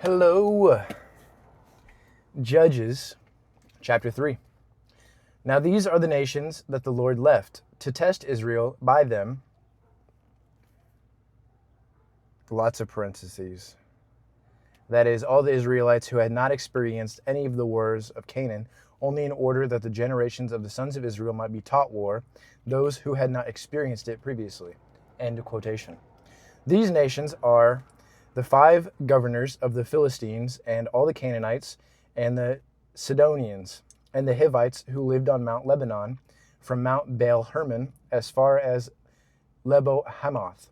Hello, Judges chapter 3. Now these are the nations that the Lord left to test Israel by them. Lots of parentheses. That is, all the Israelites who had not experienced any of the wars of Canaan, only in order that the generations of the sons of Israel might be taught war, those who had not experienced it previously. End quotation. These nations are the 5 governors of the Philistines and all the Canaanites and the Sidonians and the Hivites who lived on Mount Lebanon from Mount Baal Hermon as far as Lebo Hamath.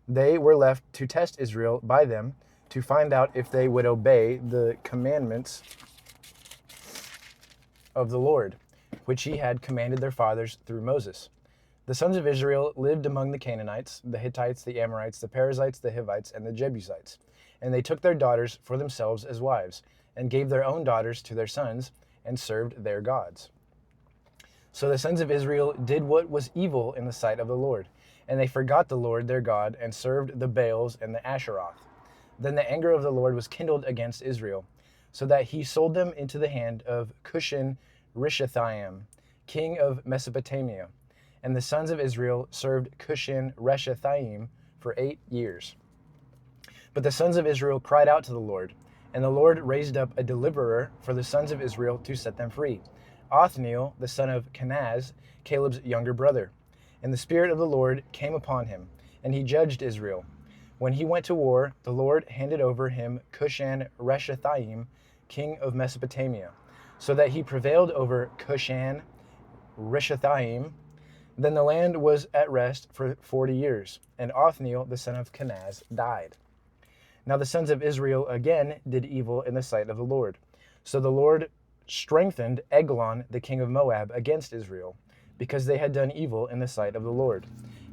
They were left to test Israel by them to find out if they would obey the commandments of the Lord, which he had commanded their fathers through Moses. The sons of Israel lived among the Canaanites, the Hittites, the Amorites, the Perizzites, the Hivites, and the Jebusites. And they took their daughters for themselves as wives, and gave their own daughters to their sons, and served their gods. So the sons of Israel did what was evil in the sight of the Lord, and they forgot the Lord their God, and served the Baals and the Asheroth. Then the anger of the Lord was kindled against Israel, so that he sold them into the hand of Cushan-Rishathaim, king of Mesopotamia. And the sons of Israel served Cushan-Rishathaim for 8 years. But the sons of Israel cried out to the Lord, and the Lord raised up a deliverer for the sons of Israel to set them free, Othniel, the son of Kenaz, Caleb's younger brother. And the Spirit of the Lord came upon him, and he judged Israel. When he went to war, the Lord handed over him Cushan-Rishathaim, king of Mesopotamia, so that he prevailed over Cushan-Rishathaim. Then the land was at rest for 40 years, and Othniel, the son of Kenaz, died. Now the sons of Israel again did evil in the sight of the Lord. So the Lord strengthened Eglon, the king of Moab, against Israel, because they had done evil in the sight of the Lord.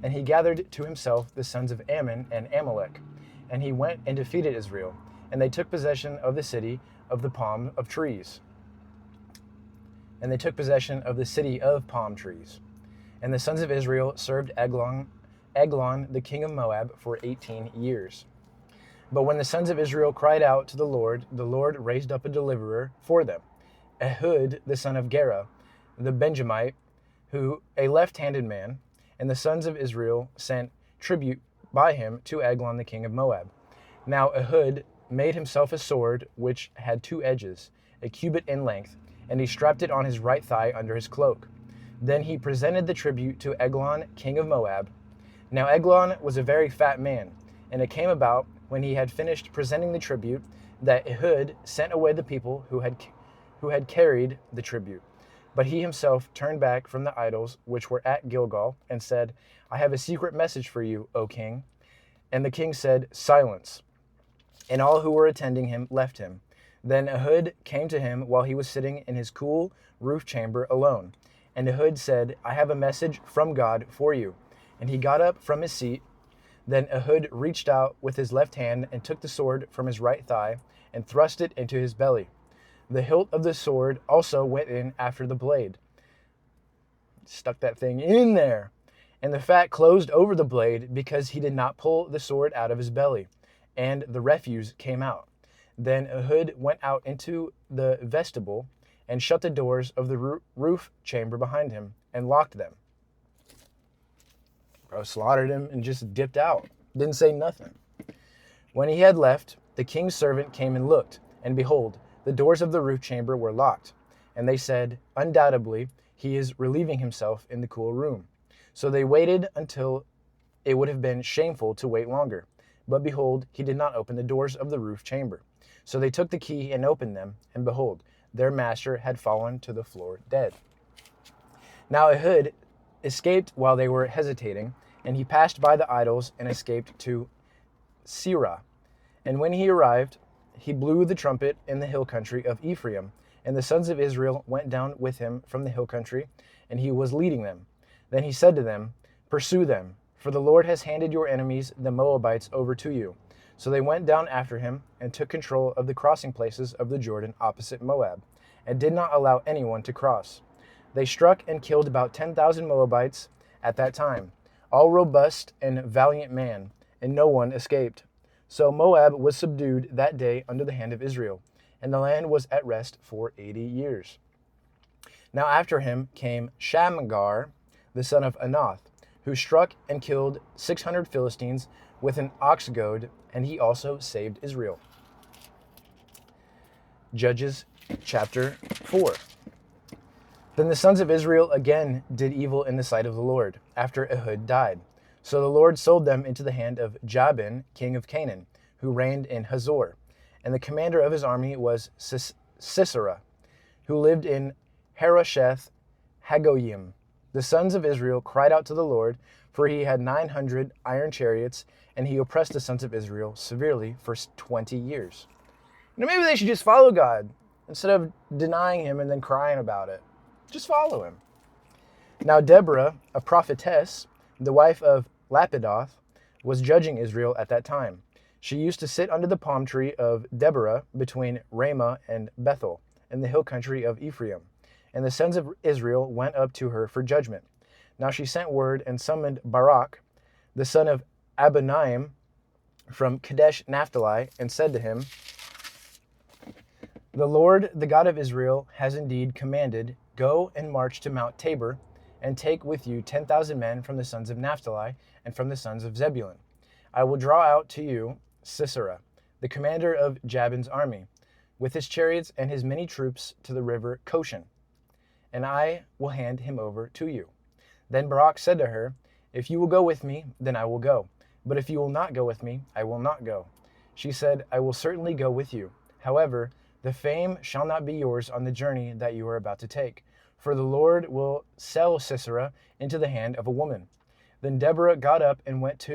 And he gathered to himself the sons of Ammon and Amalek, and he went and defeated Israel, and they took possession of the city of the palm of trees. And the sons of Israel served Eglon, the king of Moab, for 18 years. But when the sons of Israel cried out to the Lord raised up a deliverer for them, Ehud, the son of Gera, the Benjamite, who a left-handed man, and the sons of Israel sent tribute by him to Eglon, the king of Moab. Now Ehud made himself a sword which had 2 edges, a cubit in length, and he strapped it on his right thigh under his cloak. Then he presented the tribute to Eglon, king of Moab. Now Eglon was a very fat man, and it came about, when he had finished presenting the tribute, that Ehud sent away the people who had carried the tribute. But he himself turned back from the idols which were at Gilgal, and said, I have a secret message for you, O king. And the king said, Silence. And all who were attending him left him. Then Ehud came to him while he was sitting in his cool roof chamber alone. And Ehud said, I have a message from God for you. And he got up from his seat. Then Ehud reached out with his left hand and took the sword from his right thigh and thrust it into his belly. The hilt of the sword also went in after the blade. Stuck that thing in there. And the fat closed over the blade because he did not pull the sword out of his belly. And the refuse came out. Then Ehud went out into the vestibule and shut the doors of the roof chamber behind him and locked them. Bro slaughtered him and just dipped out. Didn't say nothing. When he had left, the king's servant came and looked, and behold, the doors of the roof chamber were locked. And they said, Undoubtedly, he is relieving himself in the cool room. So they waited until it would have been shameful to wait longer. But behold, he did not open the doors of the roof chamber. So they took the key and opened them, and behold, their master had fallen to the floor dead. Now Ehud escaped while they were hesitating, and he passed by the idols and escaped to Seirah. And when he arrived, he blew the trumpet in the hill country of Ephraim, and the sons of Israel went down with him from the hill country, and he was leading them. Then he said to them, Pursue them, for the Lord has handed your enemies, the Moabites, over to you. So they went down after him and took control of the crossing places of the Jordan opposite Moab, and did not allow anyone to cross. They struck and killed about 10,000 Moabites at that time, all robust and valiant men, and no one escaped. So Moab was subdued that day under the hand of Israel, and the land was at rest for 80 years. Now after him came Shamgar, the son of Anath, who struck and killed 600 Philistines with an ox goad, and he also saved Israel. Judges chapter 4. Then the sons of Israel again did evil in the sight of the Lord, after Ehud died. So the Lord sold them into the hand of Jabin, king of Canaan, who reigned in Hazor. And the commander of his army was Sisera, who lived in Harosheth Hagoyim. The sons of Israel cried out to the Lord, for he had 900 iron chariots, and he oppressed the sons of Israel severely for 20 years. Maybe they should just follow God instead of denying him and then crying about it. Just follow him. Now Deborah, a prophetess, the wife of Lapidoth, was judging Israel at that time. She used to sit under the palm tree of Deborah between Ramah and Bethel in the hill country of Ephraim. And the sons of Israel went up to her for judgment. Now she sent word and summoned Barak, the son of Abinoam, from Kadesh Naphtali, and said to him, "The Lord, the God of Israel, has indeed commanded, go and march to Mount Tabor, and take with you 10,000 men from the sons of Naphtali and from the sons of Zebulun. I will draw out to you Sisera, the commander of Jabin's army, with his chariots and his many troops to the river Koshan, and I will hand him over to you." Then Barak said to her, "If you will go with me, then I will go. But if you will not go with me, I will not go." She said, "I will certainly go with you. However, the fame shall not be yours on the journey that you are about to take, for the Lord will sell Sisera into the hand of a woman." Then Deborah got up and went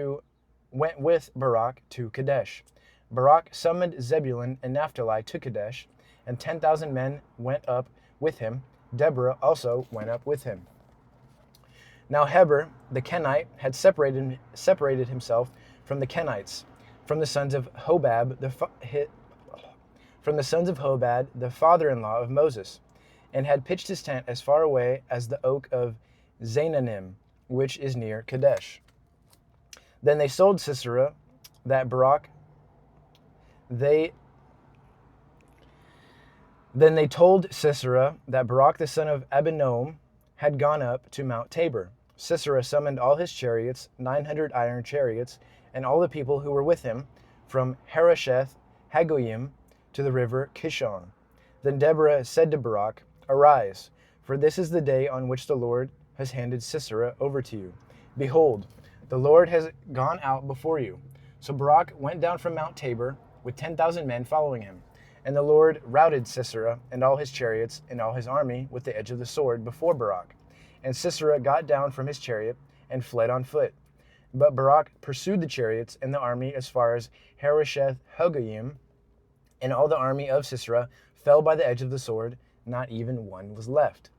with Barak to Kadesh. Barak summoned Zebulun and Naphtali to Kadesh, and 10,000 men went up with him. Deborah also went up with him. Now Heber, the Kenite, had separated himself from the Kenites, from the sons of Hobab, the father-in-law of Moses, and had pitched his tent as far away as the oak of Zaanannim, which is near Kadesh. Then they sold Sisera that Barak. Then they told Sisera that Barak the son of Abinoam had gone up to Mount Tabor. Sisera summoned all his chariots, 900 iron chariots, and all the people who were with him, from Harosheth Hagoyim to the river Kishon. Then Deborah said to Barak, "Arise, for this is the day on which the Lord has handed Sisera over to you. Behold, the Lord has gone out before you." So Barak went down from Mount Tabor with 10,000 men following him. And the Lord routed Sisera and all his chariots and all his army with the edge of the sword before Barak. And Sisera got down from his chariot and fled on foot. But Barak pursued the chariots and the army as far as Harosheth Hagoyim, and all the army of Sisera fell by the edge of the sword, not even one was left.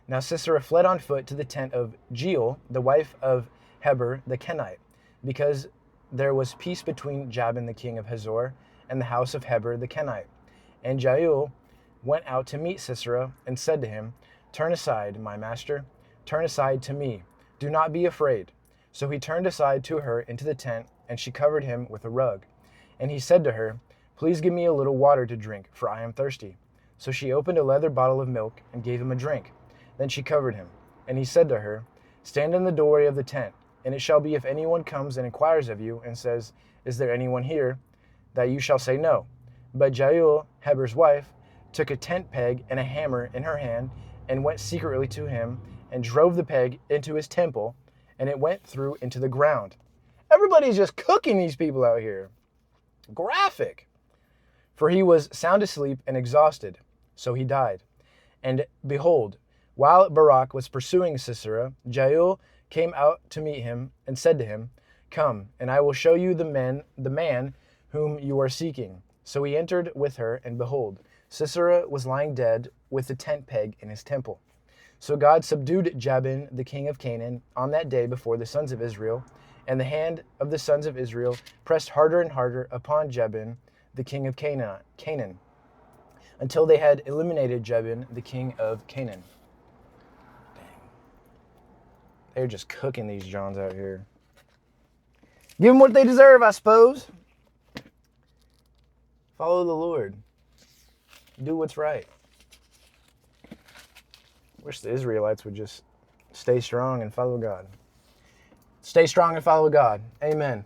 Now Sisera fled on foot to the tent of Jael, the wife of Heber the Kenite, because there was peace between Jabin the king of Hazor and the house of Heber the Kenite. And Jael went out to meet Sisera and said to him, "Turn aside, my master, turn aside to me. Do not be afraid." So he turned aside to her into the tent, and she covered him with a rug. And he said to her, "Please give me a little water to drink, for I am thirsty." So she opened a leather bottle of milk and gave him a drink. Then she covered him. And he said to her, "Stand in the doorway of the tent, and it shall be if anyone comes and inquires of you and says, 'Is there anyone here?' that you shall say no." But Jael, Heber's wife, took a tent peg and a hammer in her hand and went secretly to him and drove the peg into his temple, and it went through into the ground. Everybody's just cooking these people out here. Graphic. For he was sound asleep and exhausted, so he died. And behold, while Barak was pursuing Sisera, Jael came out to meet him and said to him, "Come, and I will show you the man whom you are seeking." So he entered with her, and behold, Sisera was lying dead with the tent peg in his temple. So God subdued Jabin, the king of Canaan, on that day before the sons of Israel, and the hand of the sons of Israel pressed harder and harder upon Jabin, the king of Canaan, until they had eliminated Jabin, the king of Canaan. Dang. They're just cooking these Johns out here. Give them what they deserve, I suppose. Follow the Lord. Do what's right. Wish the Israelites would just stay strong and follow God. Stay strong and follow God. Amen.